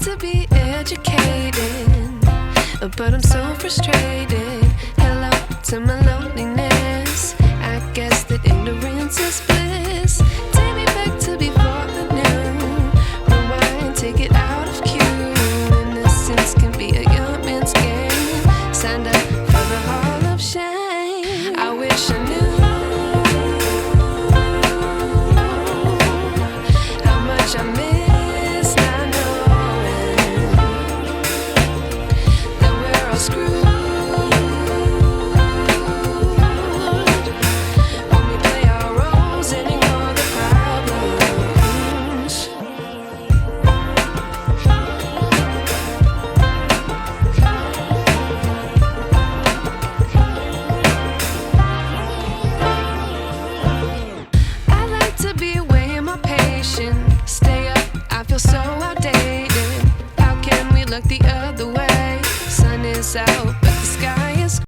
to be educated, but I'm so frustrated. Hello to my loneliness. I guess that ignorance is bliss. Take me back to before the noon. Rewind, take it out of cue. Innocence can be a young man's game. Signed up for the hall of shame. I wish I knew how much I miss not knowing that we're all screwed. Stay up, I feel so outdated. How can we look the other way? Sun is out, but the sky is